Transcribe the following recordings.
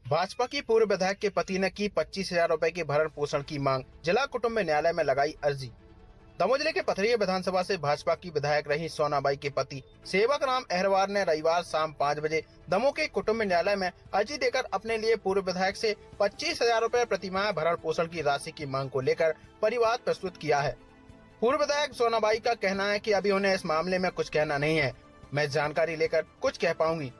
भाजपा की पूर्व विधायक के पति ने की 25,000 रुपए के भरण पोषण की मांग। जिला कुटुंब न्यायालय में लगाई अर्जी। दमोह जिले के पथरिया विधानसभा से भाजपा की विधायक रही सोनाबाई के पति सेवक राम अहरवार ने रविवार शाम 5 बजे दमोह के कुटुंब न्यायालय में अर्जी देकर अपने लिए पूर्व विधायक से 25,000 रुपए प्रतिमाह भरण पोषण की राशि की मांग को लेकर परिवाद प्रस्तुत किया है। पूर्व विधायक सोनाबाई का कहना है कि अभी उन्हें इस मामले में कुछ कहना नहीं है, मैं जानकारी लेकर कुछ कह पाऊंगी।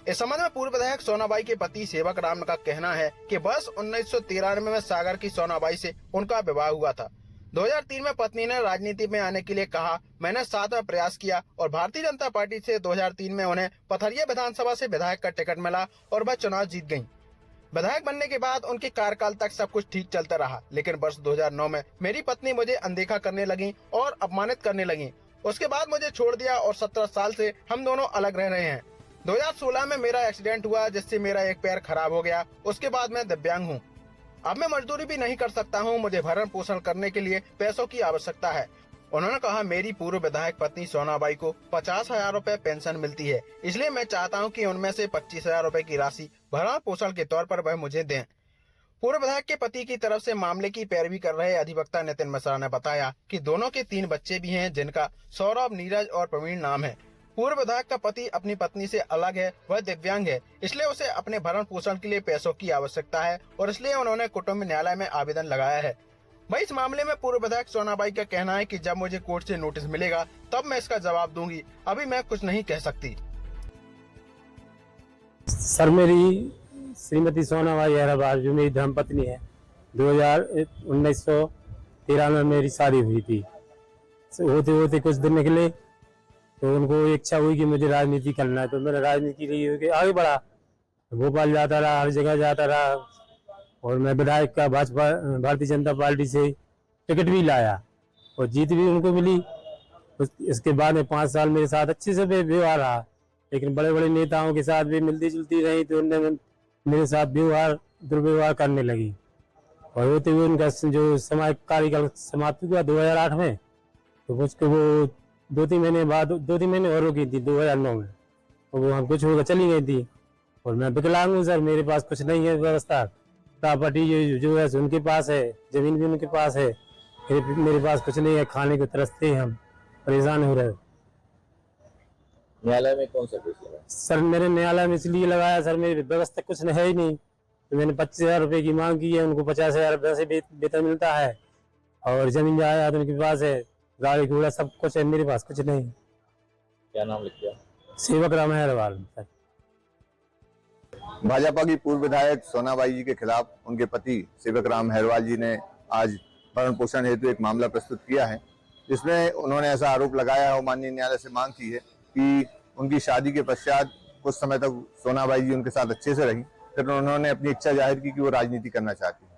इस संबंध में पूर्व विधायक सोनाबाई के पति सेवक राम का कहना है कि वर्ष 1993 में सागर की सोनाबाई से उनका विवाह हुआ था। 2003 में पत्नी ने राजनीति में आने के लिए कहा। मैंने 7 में प्रयास किया और भारतीय जनता पार्टी से 2003 में उन्हें पथरिया विधानसभा से विधायक का टिकट मिला और वह चुनाव जीत गयी। विधायक बनने के बाद उनके कार्यकाल तक सब कुछ ठीक चलता रहा, लेकिन वर्ष 2009 में मेरी पत्नी मुझे अनदेखा करने लगी और अपमानित करने लगी। उसके बाद मुझे छोड़ दिया और 17 साल से हम दोनों अलग रह रहे हैं। 2016 में मेरा एक्सीडेंट हुआ जिससे मेरा एक पैर खराब हो गया। उसके बाद मैं दिव्यांग हूँ। अब मैं मजदूरी भी नहीं कर सकता हूँ। मुझे भरण पोषण करने के लिए पैसों की आवश्यकता है। उन्होंने कहा, मेरी पूर्व विधायक पत्नी सोनाबाई को 50,000 रुपए पेंशन मिलती है, इसलिए मैं चाहता हूँ कि उनमें से 25,000 रुपए की राशि भरण पोषण के तौर पर वह मुझे दें। पूर्व विधायक के पति की तरफ से मामले की पैरवी कर रहे अधिवक्ता नितिन मिश्रा ने बताया कि दोनों के 3 बच्चे भी हैं, जिनका सौरभ, नीरज और प्रवीण नाम है। पूर्व विधायक का पति अपनी पत्नी से अलग है, वह दिव्यांग है, इसलिए उसे अपने भरण पोषण के लिए पैसों की आवश्यकता है और इसलिए उन्होंने कुटुंब न्यायालय में आवेदन लगाया है। वही इस मामले में पूर्व विधायक सोनाबाई का कहना है कि जब मुझे कोर्ट से नोटिस मिलेगा तब मैं इसका जवाब दूंगी, अभी मैं कुछ नहीं कह सकती। सर, मेरी श्रीमती सोनाबाई अहरवार जो मेरी धर्मपत्नी है, 1913 में मेरी शादी हुई थी। होते होते कुछ दिन निकले तो उनको इच्छा हुई कि मुझे राजनीति करना है, तो मैंने राजनीति के लिए आगे बढ़ा। भोपाल जाता रहा, हर जगह जाता रहा और मैं विधायक का भाजपा भारतीय जनता पार्टी से टिकट भी लाया और जीत भी उनको मिली। इसके बाद में 5 साल मेरे साथ अच्छे से व्यवहार रहा, लेकिन बड़े बड़े नेताओं के साथ भी मिलती जुलती रही तो उन्होंने मेरे साथ दुर्व्यवहार करने लगी और होते हुए उनका जो समय कार्यकाल समाप्त हुआ 2008 में, तो मुझको वो 2-3 महीने बाद 2-3 महीने और रुकी थी 2009 में, और वो हम कुछ होकर चली गई थी। और मैं विकलांग हूँ सर, मेरे पास कुछ नहीं है व्यवस्था। प्रॉपर्टी जो है उनके पास है, जमीन भी उनके पास है, मेरे पास कुछ नहीं है। खाने को तरसते हैं, हम परेशान हो रहे। न्यायालय में कौन सा केस लगा? सर, मेरे न्यायालय में इसलिए लगाया सर, मेरी व्यवस्था कुछ है ही नहीं, तो मैंने 25,000 रुपए की मांग की है। उनको 50,000 रुपये से वेतन मिलता है और जमीन जायदाद उनके पास है, गाड़ी घोड़ा सब कुछ है, मेरे पास कुछ नहीं। क्या नाम लिख दिया? सेवक राम अहरवार। भाजपा की पूर्व विधायक सोनाबाई जी के खिलाफ उनके पति सेवक राम अहरवार जी ने आज भरण पोषण हेतु एक मामला प्रस्तुत किया है, जिसमें उन्होंने ऐसा आरोप लगाया और माननीय न्यायालय से मांग की है कि उनकी शादी के पश्चात कुछ समय तक सोनाबाई जी उनके साथ अच्छे से रही, फिर उन्होंने अपनी इच्छा जाहिर की कि वो राजनीति करना चाहती है।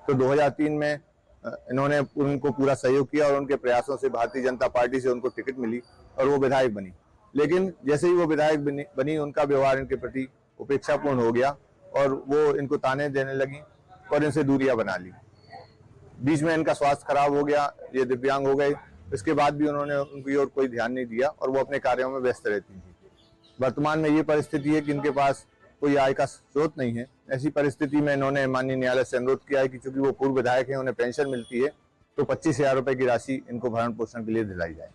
तो 2003 में इन्होंने उनको पूरा सहयोग किया और उनके प्रयासों से भारतीय जनता पार्टी से उनको टिकट मिली और वो विधायक बनी। लेकिन जैसे ही वो विधायक बनी उनका व्यवहार इनके प्रति उपेक्षापूर्ण हो गया और वो इनको ताने देने लगी और इनसे दूरियां बना ली। बीच में इनका स्वास्थ्य खराब हो गया, ये दिव्यांग हो गए। इसके बाद भी उन्होंने उनकी ओर कोई ध्यान नहीं दिया और वो अपने कार्यों में व्यस्त रहती थी। वर्तमान में ये परिस्थिति है कि इनके पास कोई आय का स्रोत नहीं है। ऐसी परिस्थिति में इन्होंने माननीय न्यायालय से अनुरोध किया है कि चूंकि वो पूर्व विधायक हैं, उन्हें पेंशन मिलती है, तो 25,000 रुपए की राशि इनको भरण पोषण के लिए दिलाई जाए।